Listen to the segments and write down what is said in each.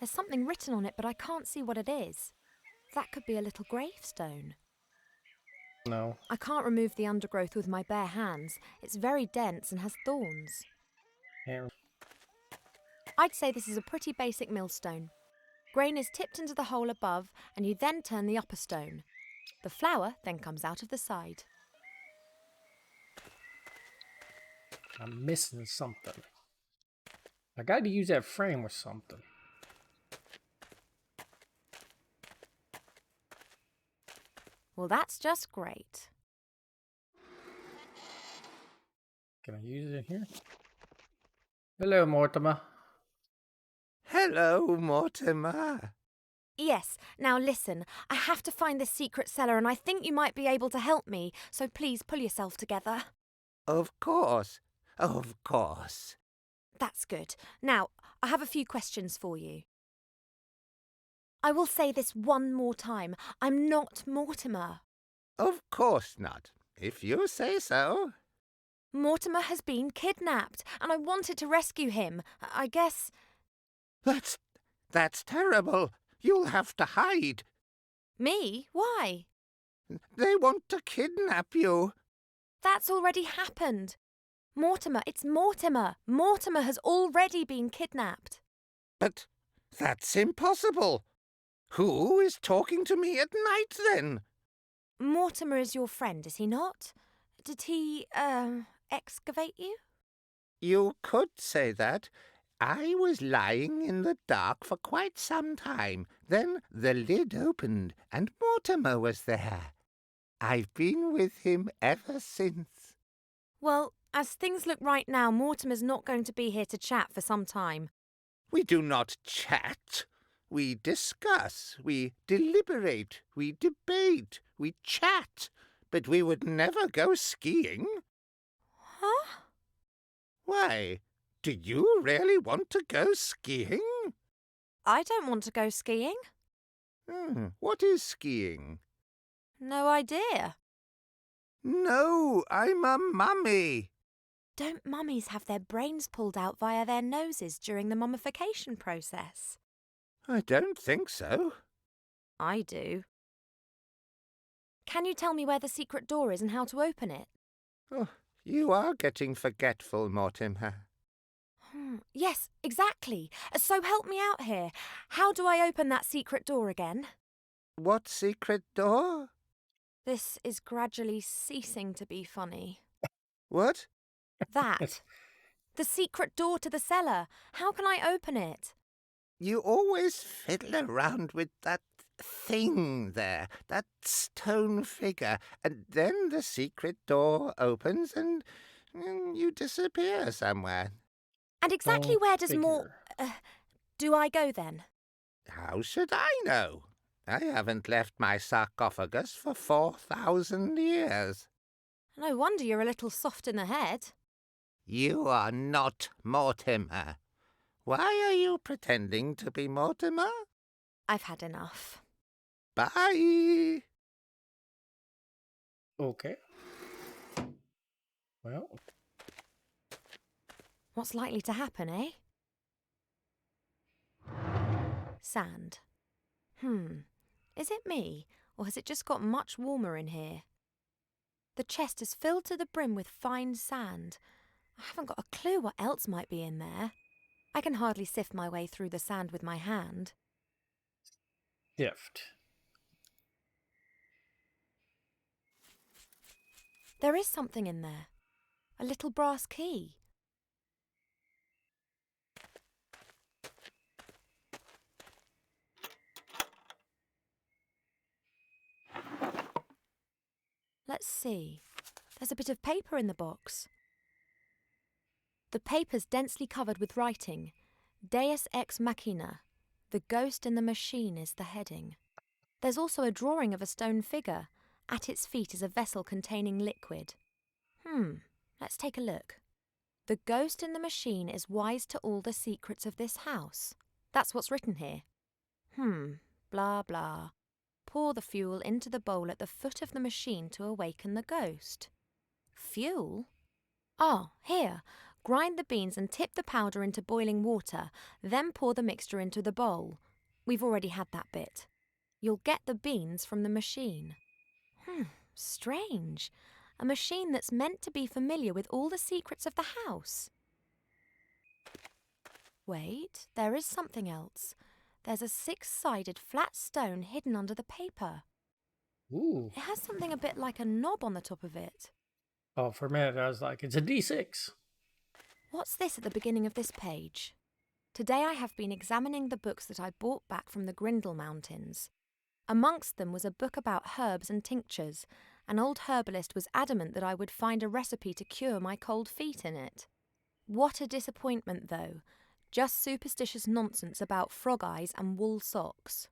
There's something written on it, but I can't see what it is. That could be a little gravestone. No. I can't remove the undergrowth with my bare hands. It's very dense and has thorns. Here. I'd say this is a pretty basic millstone. Grain is tipped into the hole above, and you then turn the upper stone. The flour then comes out of the side. I'm missing something. I got to use that frame or something. Well, that's just great. Can I use it here? Hello, Mortimer. Hello, Mortimer. Yes, now listen, I have to find this secret cellar and I think you might be able to help me, so please pull yourself together. Of course. Of course. That's good. Now, I have a few questions for you. I will say this one more time. I'm not Mortimer. Of course not, if you say so. Mortimer has been kidnapped, and I wanted to rescue him. I guess... That's terrible. You'll have to hide. Me? Why? They want to kidnap you. That's already happened. Mortimer, it's Mortimer. Mortimer has already been kidnapped. But that's impossible. Who is talking to me at night, then? Mortimer is your friend, is he not? Did he, excavate you? You could say that. I was lying in the dark for quite some time. Then the lid opened, and Mortimer was there. I've been with him ever since. Well, as things look right now, Mortimer's not going to be here to chat for some time. We do not chat. We discuss, we deliberate, we debate, we chat. But we would never go skiing. Huh? Why? Do you really want to go skiing? I don't want to go skiing. What is skiing? No idea. No, I'm a mummy. Don't mummies have their brains pulled out via their noses during the mummification process? I don't think so. I do. Can you tell me where the secret door is and how to open it? Oh, you are getting forgetful, Mortimer. Yes, exactly. So help me out here. How do I open that secret door again? What secret door? This is gradually ceasing to be funny. What? That. The secret door to the cellar. How can I open it? You always fiddle around with that thing there, that stone figure, and then the secret door opens and you disappear somewhere. And exactly Stone where does figure. do I go then? How should I know? I haven't left my sarcophagus for 4,000 years. No wonder you're a little soft in the head. You are not Mortimer. Why are you pretending to be Mortimer? I've had enough. Bye. Okay. Well, What's likely to happen, eh? Sand. Is it me, or has it just got much warmer in here? The chest is filled to the brim with fine sand. I haven't got a clue what else might be in there. I can hardly sift my way through the sand with my hand. shift. There is something in there. A little brass key. Let's see. There's a bit of paper in the box. The paper's densely covered with writing. Deus ex machina. The ghost in the machine is the heading. There's also a drawing of a stone figure. At its feet is a vessel containing liquid. Let's take a look. The ghost in the machine is wise to all the secrets of this house. That's what's written here. Blah blah. Pour the fuel into the bowl at the foot of the machine to awaken the ghost. Fuel? Oh, here. Grind the beans and tip the powder into boiling water, then pour the mixture into the bowl. We've already had that bit. You'll get the beans from the machine. Strange. A machine that's meant to be familiar with all the secrets of the house. Wait, there is something else. There's a 6-sided flat stone hidden under the paper. Ooh. It has something a bit like a knob on the top of it. Oh, for a minute I was like, it's a D6. What's this at the beginning of this page? Today I have been examining the books that I brought back from the Grindle Mountains. Amongst them was a book about herbs and tinctures. An old herbalist was adamant that I would find a recipe to cure my cold feet in it. What a disappointment, though. Just superstitious nonsense about frog eyes and wool socks.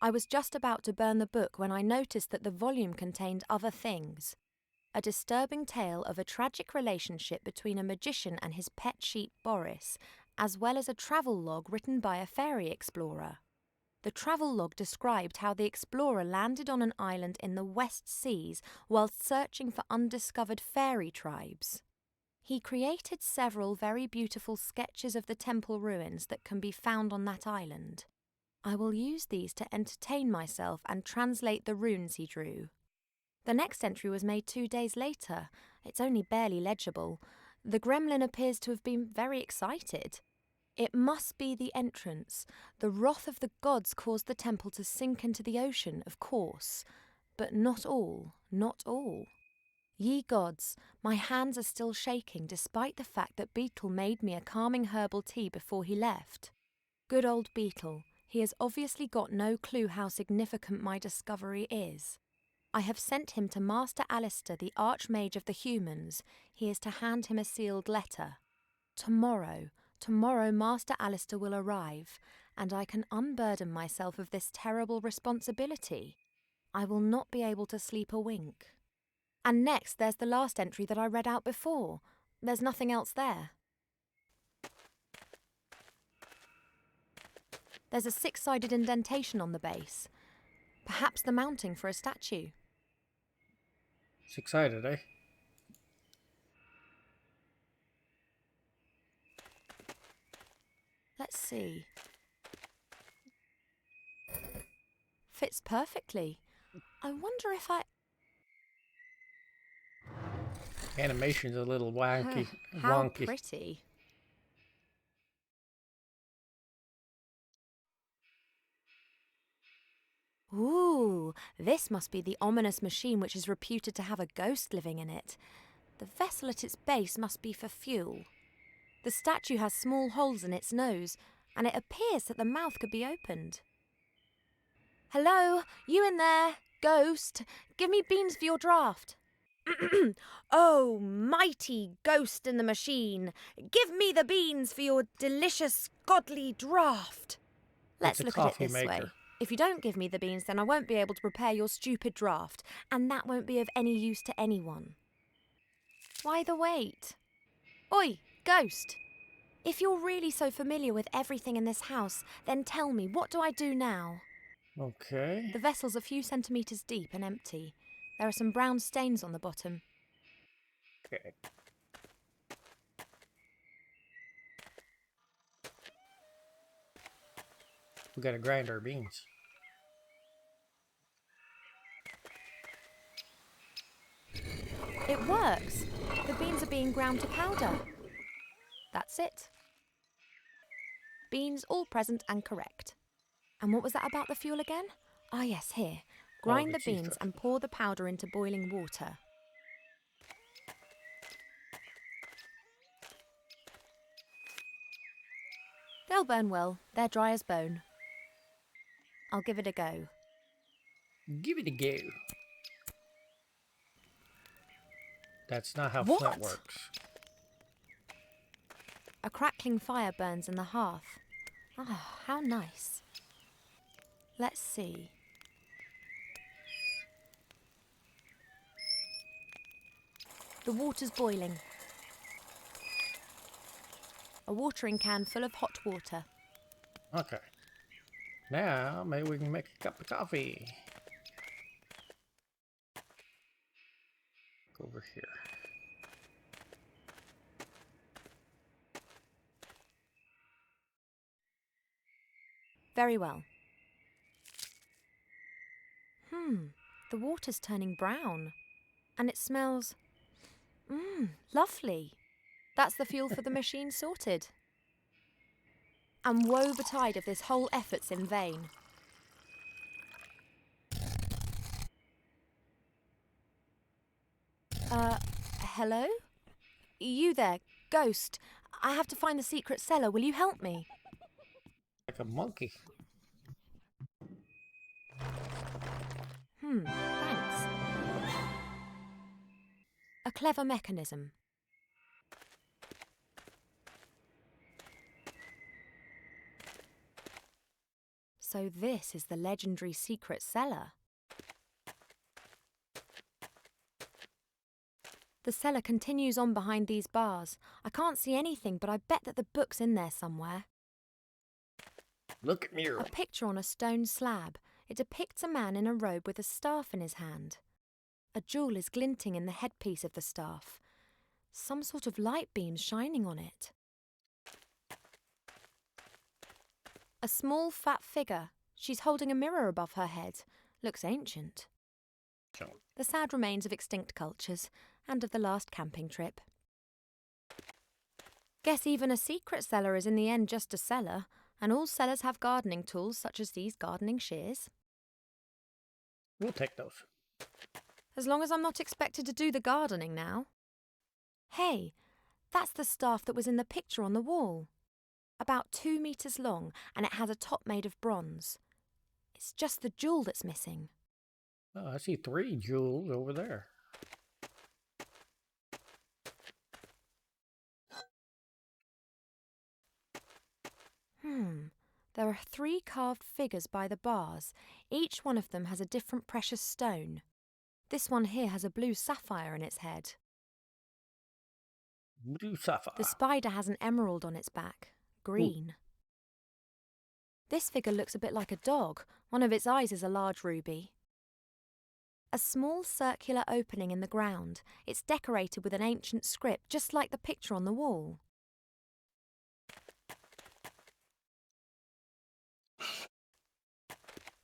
I was just about to burn the book when I noticed that the volume contained other things. A disturbing tale of a tragic relationship between a magician and his pet sheep Boris, as well as a travel log written by a fairy explorer. The travel log described how the explorer landed on an island in the West Seas whilst searching for undiscovered fairy tribes. He created several very beautiful sketches of the temple ruins that can be found on that island. I will use these to entertain myself and translate the runes he drew. The next entry was made 2 days later. It's only barely legible. The gremlin appears to have been very excited. It must be the entrance. The wrath of the gods caused the temple to sink into the ocean, of course. But not all, not all. Ye gods, my hands are still shaking despite the fact that Beetle made me a calming herbal tea before he left. Good old Beetle, he has obviously got no clue how significant my discovery is. I have sent him to Master Alistair, the Archmage of the Humans. He is to hand him a sealed letter. Tomorrow Master Alistair will arrive, and I can unburden myself of this terrible responsibility. I will not be able to sleep a wink. And next there's the last entry that I read out before. There's nothing else there. There's a 6-sided indentation on the base. Perhaps the mounting for a statue. 6-sided, eh? Let's see. Fits perfectly. I wonder if Animation's a little wanky. How wonky. pretty. Ooh, this must be the ominous machine which is reputed to have a ghost living in it. The vessel at its base must be for fuel. The statue has small holes in its nose, and it appears that the mouth could be opened. Hello, you in there? Ghost, give me beans for your draft. Oh, mighty ghost in the machine, give me the beans for your delicious godly draught. Let's look at it this way. If you don't give me the beans, then I won't be able to prepare your stupid draught, and that won't be of any use to anyone. Why the wait? Oi, ghost! If you're really so familiar with everything in this house, then tell me, what do I do now? Okay. The vessel's a few centimetres deep and empty. There are some brown stains on the bottom. Okay. We gotta grind our beans. It works. The beans are being ground to powder. That's it. Beans all present and correct. And what was that about the fuel again? Ah, yes, here. Grind the beans and pour the powder into boiling water. They'll burn well. They're dry as bone. I'll give it a go. Give it a go. That's not how What? flint works. A crackling fire burns in the hearth. Ah, how nice. Let's see. The water's boiling. A watering can full of hot water. Okay. Now, maybe we can make a cup of coffee. Go over here. Very well. The water's turning brown. And it smells... lovely. That's the fuel for the machine sorted. And woe betide if this whole effort's in vain. Hello? You there, ghost. I have to find the secret cellar. Will you help me? Like a monkey. Thanks. A clever mechanism. So this is the legendary secret cellar. The cellar continues on behind these bars. I can't see anything, but I bet that the book's in there somewhere. Look at me. A picture on a stone slab. It depicts a man in a robe with a staff in his hand. A jewel is glinting in the headpiece of the staff. Some sort of light beam shining on it. A small, fat figure. She's holding a mirror above her head. Looks ancient. So, The sad remains of extinct cultures and of the last camping trip. Guess even a secret cellar is in the end just a cellar, and all cellars have gardening tools such as these gardening shears. we'll take those. As long as I'm not expected to do the gardening now. Hey, that's the staff that was in the picture on the wall. About 2 meters long, and it has a top made of bronze. It's just the jewel that's missing. Oh, I see 3 jewels over there. There are 3 carved figures by the bars. Each one of them has a different precious stone. This one here has a blue sapphire in its head. Blue sapphire. The spider has an emerald on its back, green. This figure looks a bit like a dog. One of its eyes is a large ruby. A small circular opening in the ground. It's decorated with an ancient script, just like the picture on the wall.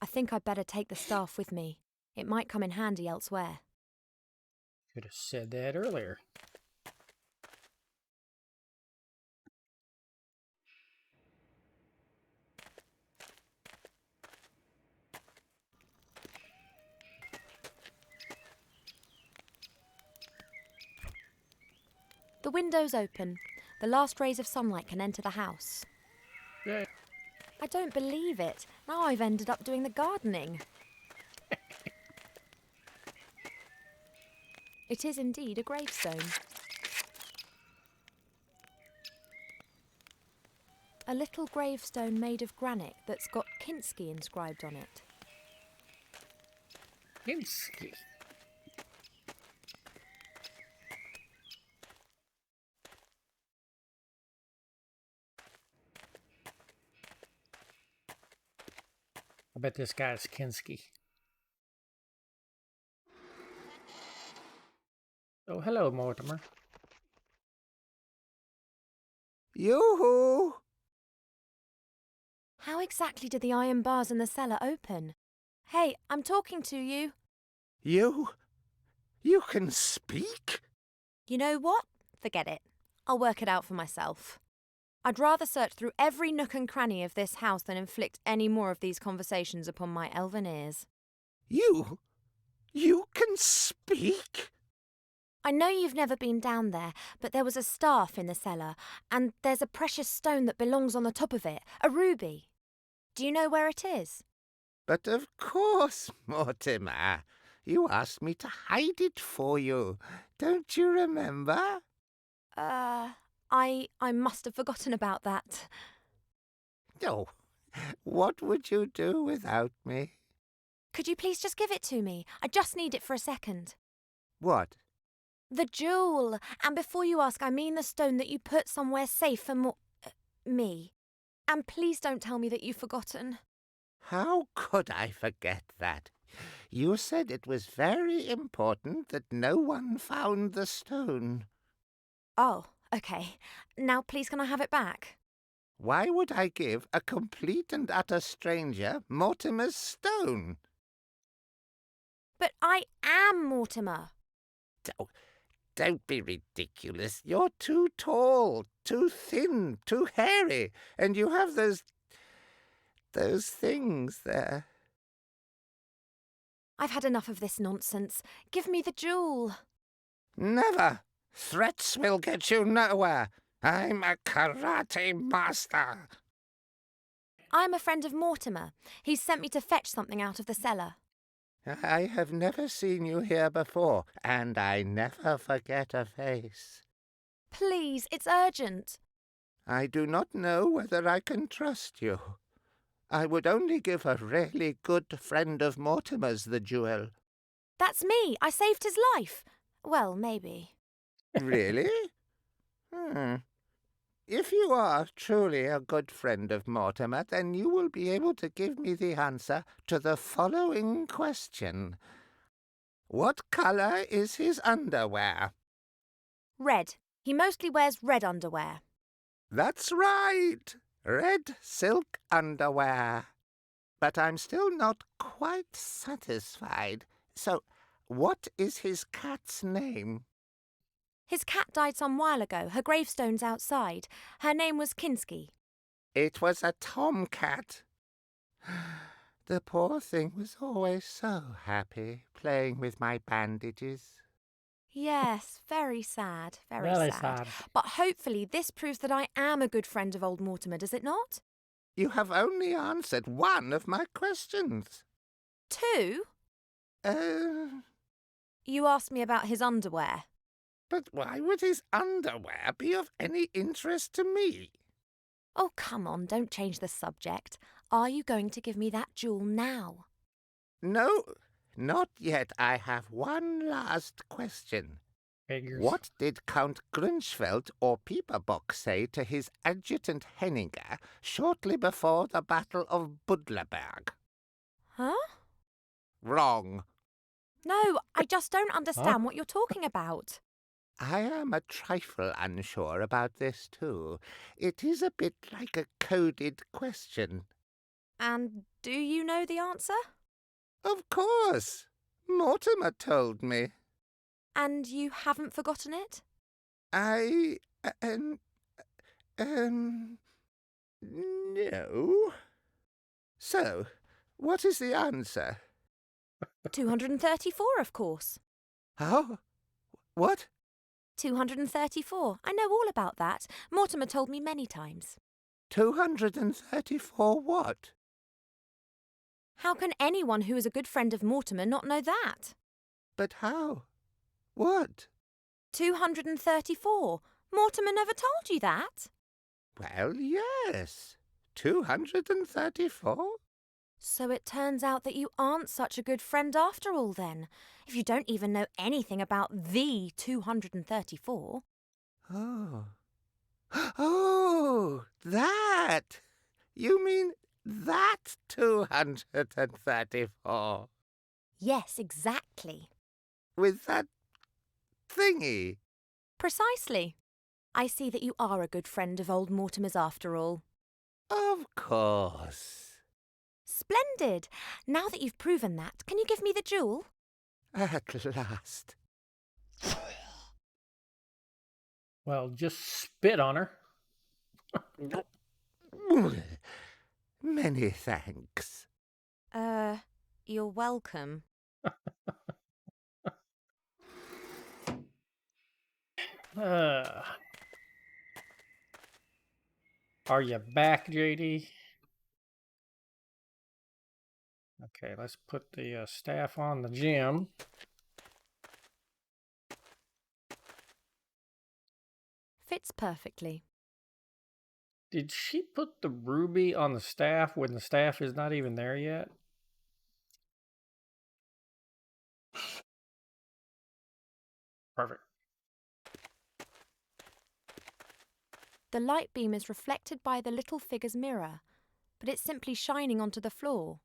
I think I'd better take the staff with me. It might come in handy elsewhere. Should have said that earlier. The window's open. The last rays of sunlight can enter the house. Yeah. I don't believe it. Now I've ended up doing the gardening. It is indeed a gravestone. A little gravestone made of granite that's got Kinski inscribed on it. Kinski. I bet this guy's Kinski. Oh, hello, Mortimer. Yoo-hoo! How exactly did the iron bars in the cellar open? Hey, I'm talking to you. You can speak? You know what? Forget it. I'll work it out for myself. I'd rather search through every nook and cranny of this house than inflict any more of these conversations upon my elven ears. You can speak? I know you've never been down there, but there was a staff in the cellar, and there's a precious stone that belongs on the top of it, a ruby. Do you know where it is? But of course, Mortimer. You asked me to hide it for you. Don't you remember? I must have forgotten about that. Oh, what would you do without me? Could you please just give it to me? I just need it for a second. What? The jewel. And before you ask, I mean the stone that you put somewhere safe for me. And please don't tell me that you've forgotten. How could I forget that? You said it was very important that no one found the stone. Oh, okay. Now please can I have it back? Why would I give a complete and utter stranger Mortimer's stone? But I am Mortimer. Don't be ridiculous. You're too tall, too thin, too hairy, and you have those things there. I've had enough of this nonsense. Give me the jewel. Never. Threats will get you nowhere. I'm a karate master. I'm a friend of Mortimer. He's sent me to fetch something out of the cellar. I have never seen you here before, and I never forget a face. Please, it's urgent. I do not know whether I can trust you. I would only give a really good friend of Mortimer's the jewel. That's me. I saved his life. Well, maybe. Really? If you are truly a good friend of Mortimer, then you will be able to give me the answer to the following question. What colour is his underwear? Red. He mostly wears red underwear. That's right. Red silk underwear. But I'm still not quite satisfied. So, what is his cat's name? His cat died some while ago. Her gravestone's outside. Her name was Kinski. It was a tomcat. The poor thing was always so happy playing with my bandages. Yes, very sad. Very Really sad. sad. But hopefully this proves that I am a good friend of old Mortimer, does it not? You have only answered one of my questions. 2? You asked me about his underwear. But why would his underwear be of any interest to me? Oh, come on, don't change the subject. Are you going to give me that jewel now? No, not yet. I have one last question. Figures. What did Count Grunschfeld or Pieperbock say to his adjutant Henninger shortly before the Battle of Budleberg? Huh? Wrong. No, I just don't understand what you're talking about. I am a trifle unsure about this, too. It is a bit like a coded question. And do you know the answer? Of course. Mortimer told me. And you haven't forgotten it? No. So, what is the answer? 234, of course. Oh, what? 234. I know all about that. Mortimer told me many times. 234 what? How can anyone who is a good friend of Mortimer not know that? But how? What? 234. Mortimer never told you that? Well, yes. 234? So it turns out that you aren't such a good friend after all then, if you don't even know anything about the 234. Oh. Oh, that! You mean that 234? Yes, exactly. With that thingy? Precisely. I see that you are a good friend of old Mortimer's after all. Of course. Splendid! Now that you've proven that, can you give me the jewel? At last. Well, just spit on her. Many thanks. You're welcome. Are you back, JD? Okay, let's put the staff on the gem. Fits perfectly. Did she put the ruby on the staff when the staff is not even there yet? Perfect. The light beam is reflected by the little figure's mirror, but it's simply shining onto the floor.